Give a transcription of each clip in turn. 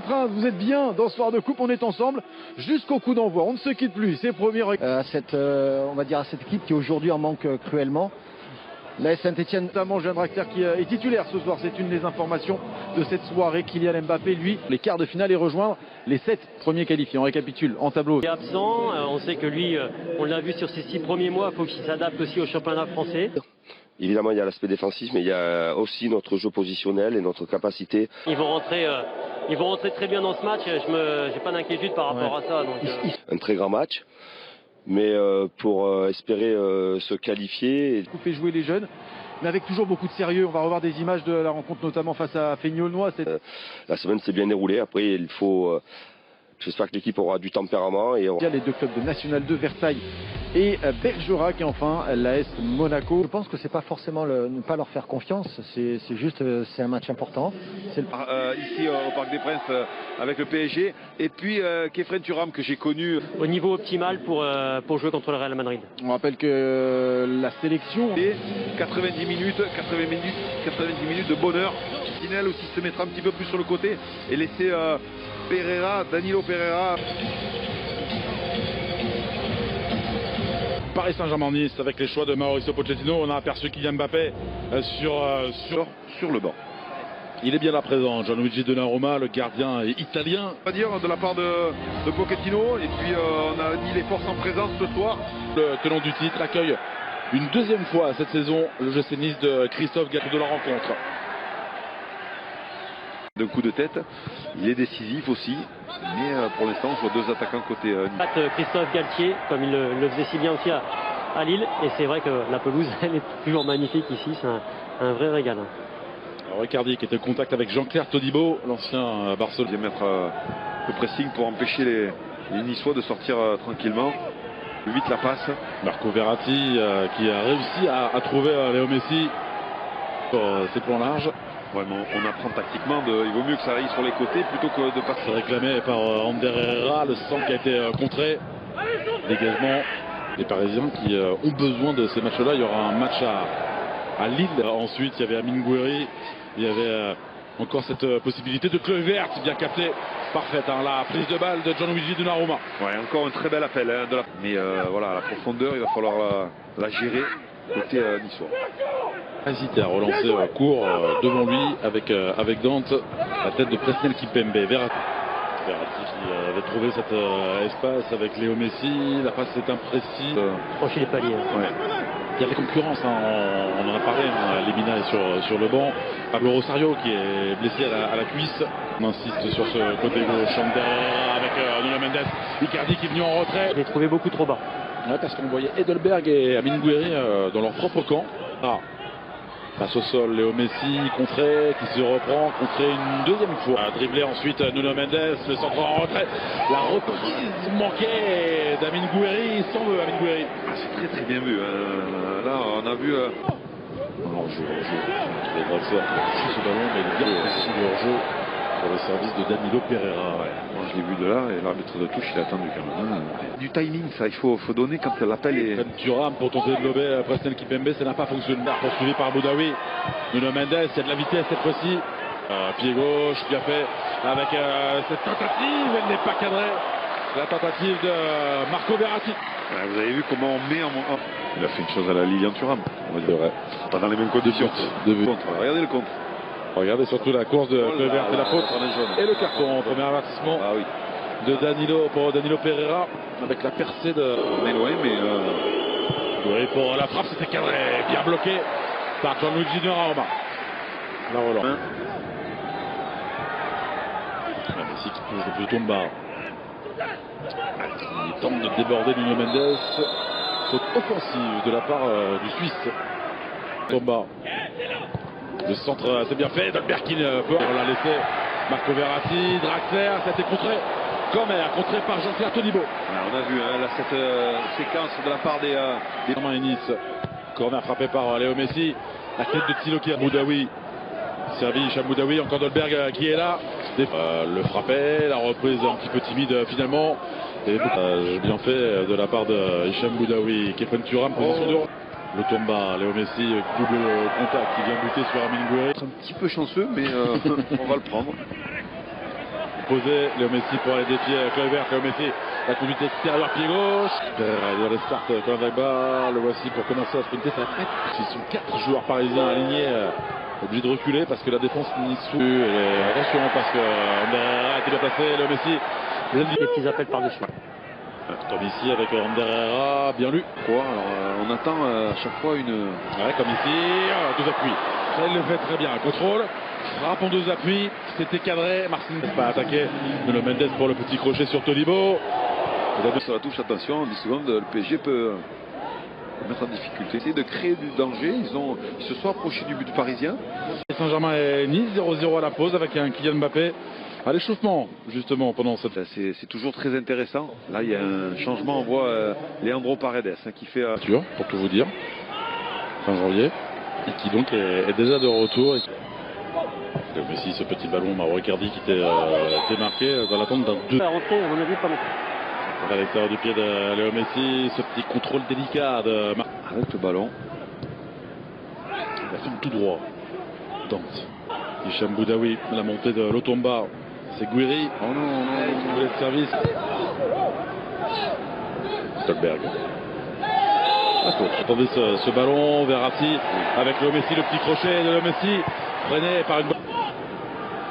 Prince, vous êtes bien dans ce soir de coupe, on est ensemble jusqu'au coup d'envoi, on ne se quitte plus, c'est promis. On va dire à cette équipe qui aujourd'hui en manque cruellement. La Saint-Etienne, notamment Jean Draxler qui est titulaire ce soir, c'est une des informations de cette soirée. Kylian Mbappé, lui, les quarts de finale et rejoindre les 7 premiers qualifiés. On récapitule en tableau. Il est absent, on sait que lui, on l'a vu sur ses 6 premiers mois, il faut qu'il s'adapte aussi au championnat français. Évidemment, il y a l'aspect défensif, mais il y a aussi notre jeu positionnel et notre capacité. Ils vont rentrer très bien dans ce match, je n'ai pas d'inquiétude par rapport à ça. Donc, Un très grand match. Mais pour espérer se qualifier. Couper jouer les jeunes, mais avec toujours beaucoup de sérieux. On va revoir des images de la rencontre, notamment face à Feigny-Aulnois. La semaine s'est bien déroulée. Après, il faut. J'espère que l'équipe aura du tempérament. Et il y a les deux clubs de National 2, Versailles et Bergerac, et enfin l'AS Monaco. Je pense que c'est pas forcément ne pas leur faire confiance, c'est juste c'est un match important. Ici au Parc des Princes avec le PSG, et puis Khéphren Thuram que j'ai connu au niveau optimal pour jouer contre le Real Madrid. On rappelle que la sélection et 90 minutes de bonheur. Sinel aussi se mettra un petit peu plus sur le côté et laisser Danilo Pereira. Paris Saint-Germain-Nice avec les choix de Mauricio Pochettino. On a aperçu Kylian Mbappé sur le banc. Il est bien là présent, Gianluigi Donnarumma, le gardien italien. On va dire de la part de Pochettino, et puis on a mis les forces en présence ce soir. Le tenant du titre accueille une deuxième fois cette saison le GC Nice de Christophe Galtier de la rencontre. D'un coup de tête, il est décisif aussi, mais pour l'instant on voit deux attaquants côté Nice. Christophe Galtier, comme il le faisait si bien aussi à Lille, et c'est vrai que la pelouse elle est toujours magnifique ici, c'est un vrai régal. Alors, Icardi qui était en contact avec Jean-Claire Todibo, l'ancien Barcelone. Il vient mettre le pressing pour empêcher les Niçois de sortir tranquillement. 8 la passe. Marco Verratti qui a réussi à trouver Léo Messi sur ses plans larges. Vraiment, on apprend tactiquement, il vaut mieux que ça aille sur les côtés plutôt que de passer. C'est réclamé par Ander Herrera, le centre qui a été contré. Dégagement des Parisiens qui ont besoin de ces matchs-là. Il y aura un match à Lille. Ensuite, il y avait Amine Gouiri. Il y avait encore cette possibilité de Kluivert, bien capté. Parfaite, hein, la prise de balle de Gianluigi Donnarumma. Ouais, encore un très bel appel. Mais voilà, la profondeur, il va falloir la gérer côté niçois. Hésité à relancer court devant lui avec Dante, la tête de Presnel Kimpembe. Verratti qui avait trouvé cet espace avec Léo Messi, la passe est imprécise. Franchir les paliers. Ouais. Il y a la concurrence, hein, on en a parlé, hein, Lemina est sur le banc. Pablo Rosario qui est blessé à la cuisse. On insiste sur ce côté gauche, derrière avec Nuno Mendes. Icardi qui est venu en retrait. Je l'ai trouvé beaucoup trop bas. Ouais, parce qu'on voyait Edelberg et Amine Gouiri dans leur propre camp. Passe au sol, Léo Messi, contré, qui se reprend, contré une deuxième fois. Dribblé ensuite Nuno Mendes, le centre en retrait. La reprise manquée d'Amine Gouiri, sans veut Amine Gouiri. C'est très bien vu. Là, on a vu. Hors-jeu. Il est Draxler qui a touché ce ballon, mais il est bien précis le hors-jeu pour le service de Danilo Pereira. Ouais. Moi, je l'ai vu de là, et l'arbitre de touche, il a attendu quand même. Du timing, ça, il faut donner quand l'appel est. Thuram pour tenter de lober Presnel Kimpembe, ça n'a pas fonctionné. Poursuivi par Boudaoui. Nuno Mendes, il y a de la vitesse cette fois-ci. Pied gauche, bien fait. Avec cette tentative, elle n'est pas cadrée. La tentative de Marco Verratti. Ouais, vous avez vu comment on met en. Il a fait une chose à la Lilian Thuram, on va dire. Ouais. Pas dans les mêmes conditions. Regardez le contre. Regardez surtout la course de Kluivert et la faute. Et le carton, premier avertissement de Danilo pour Danilo Pereira avec la percée de. On est loin, mais. Oui, pour la frappe, c'était cadré, bien bloqué par Gianluigi Donnarumma. La relance. Messi qui touche le peloton bas. Il tente de déborder Nuno Mendes. Faute offensive de la part du Suisse. Tomba. Le centre, c'est bien fait. Dolberg qui peut. On l'a laissé. Marco Verratti, Draxler, ça a été contré. Corner, contré par Jean-Claire Todibo. On a vu là, cette séquence de la part des Romain et Nice. Corner frappé par Léo Messi. La tête de Thilo qui a Boudaoui. Servi Hicham Boudaoui, encore Dolberg qui est là. Le frappé, la reprise un petit peu timide finalement. Et bien fait de la part de Hicham Boudaoui. Khéphren Thuram, position de le Tomba, Léo Messi, double contact qui vient buter sur Amine Gouiri. Un petit peu chanceux, mais on va le prendre. proposé. Léo Messi pour aller défier Kluivert. Léo Messi, la conduite extérieure, pied gauche. Il restart Colin Dagba. Le voici pour commencer à sprinter. Ça va être. Ils sont 4 joueurs parisiens alignés. Obligés de reculer parce que la défense n'y sous. Attention parce que Herrera a été bien placé. Léo Messi. Les petits appels par-dessus. Comme ici avec Ander Herrera, bien lu. Alors, on attend à chaque fois une. Ouais, comme ici, deux appuis. Ça, il le fait très bien. Contrôle, frappe en deux appuis. C'était cadré. Marcin n'est pas attaqué. Nuno Mendes pour le petit crochet sur Tolibo. Sur la touche, attention, 10 secondes, le PSG peut mettre en difficulté. Essayer de créer du danger. Ils se sont approchés du but parisien. Saint-Germain et Nice, 0-0 à la pause avec un Kylian Mbappé à l'échauffement, justement, pendant cette. C'est toujours très intéressant. Là, il y a un changement. On voit Leandro Paredes qui fait. Pour tout vous dire, fin janvier, et qui donc est déjà de retour. Mais si ce petit ballon, Mauro Icardi qui était démarqué dans l'attente d'un 2. Rentré, à mon avis, pas mal. À l'extérieur du pied de Léo Messi, ce petit contrôle délicat de avec le ballon. Il va faire tout droit. Dante. Hicham Boudaoui, la montée de Lotomba. C'est Guiri. Oh non, volet de service. Stolberg. Attendez ce ballon, Verratti avec Léo Messi, le petit crochet de Léo Messi, freiné par une.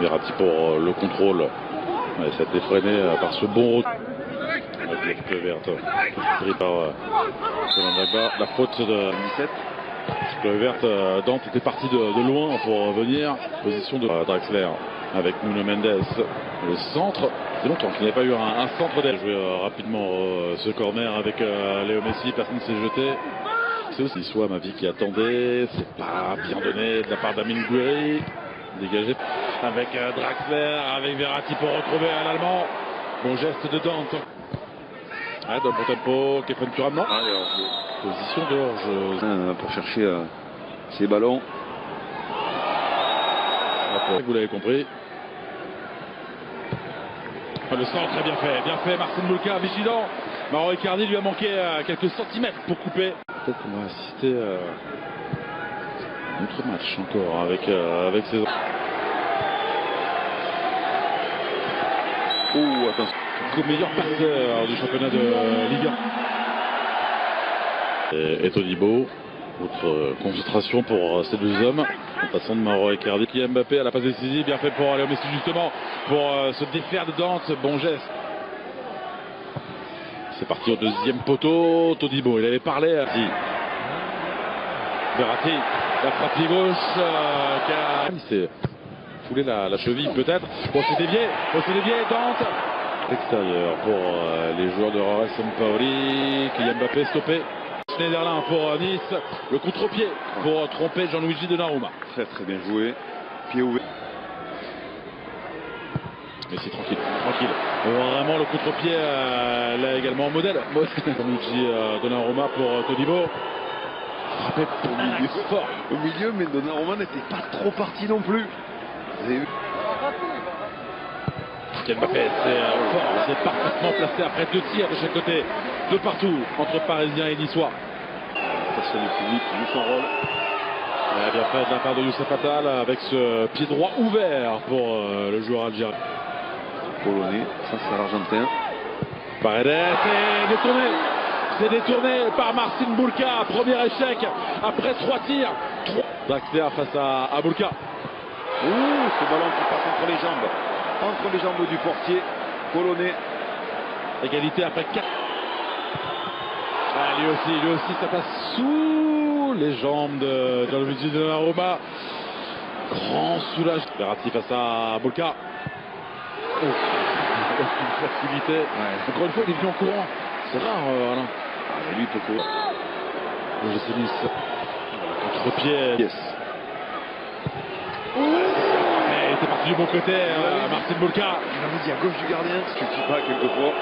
Verratti pour le contrôle. Ouais, ça a été freiné par ce bon retour. Avec Kluivert pris par Colin Dagba. La faute de 17. Kluivert, Dante était parti de loin pour venir. Position de Draxler avec Nuno Mendes. Le centre. C'est longtemps qu'il n'y a pas eu un centre d'air. Joué rapidement ce corner avec Léo Messi. Personne ne s'est jeté. C'est aussi soit ma vie qui attendait. C'est pas bien donné de la part d'Amine Gouiri. Dégagé avec Draxler, avec Verratti pour retrouver un Allemand. Bon geste de Dante. Ouais, dans le bon tempo, Kefren Turam, non. Position d'orge. Pour chercher ces ballons. Vous l'avez compris. Le centre très bien fait, Marcin Bulka vigilant. Mauro Icardi lui a manqué quelques centimètres pour couper. Peut-être qu'on va assister à un autre match encore avec ses. Oh, attention. Le meilleur passeur du championnat de Ligue 1. Et Tolibo, autre concentration pour ces deux hommes. En passant de Mauro Icardi, qui est Mbappé à la passe décisive, bien fait pour Léo Messi justement, pour se défaire de Dante, bon geste. C'est parti au deuxième poteau, Tolibo, il avait parlé à Verratti, la frappe pied gauche, il s'est foulé la cheville peut-être. Bon, c'est dévié, Dante. Extérieur pour les joueurs de Raúl Sampaoli, Kylian Mbappé stoppé. Schneiderlin pour Nice, le contre-pied pour tromper Gianluigi Donnarumma. Très très bien joué, pied ouvert. Mais c'est tranquille. Vraiment le contre-pied là également modèle. Gianluigi Donnarumma pour Todibo. Frappé au milieu. Fort. Au milieu, mais Donnarumma n'était pas trop parti non plus. Vous avez vu? Mbappé, c'est fort, c'est parfaitement placé après 2 tirs de chaque côté, de partout, entre Parisiens et Niçois. Attention du public qui joue son rôle. Bien fait de la part de Youssef Attal avec ce pied droit ouvert pour le joueur algérien. Polonais, ça c'est l'Argentin. Paredes, c'est détourné par Marcin Bulka, premier échec après 3 tirs. Draxler face à Bulka. Ouh, ce ballon qui passe entre les jambes. Entre les jambes du portier polonais. Égalité après 4. Ah, lui aussi, ça passe sous les jambes de Gianluigi Donnarumma. Grand soulagement. Verratti face à Bulka. Oh, une facilité. Ouais. Encore une fois, il est venu en courant. C'est rare, Alain. Ah, lui, il peut courir. Je sais Nice. Contre-pied. Yes. C'est parti du bon côté, Marcin Bulka. Il avait dit à gauche du gardien, ce qui ne suffit pas quelquefois.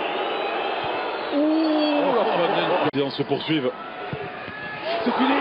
Ouh, la se poursuivent. C'est fini.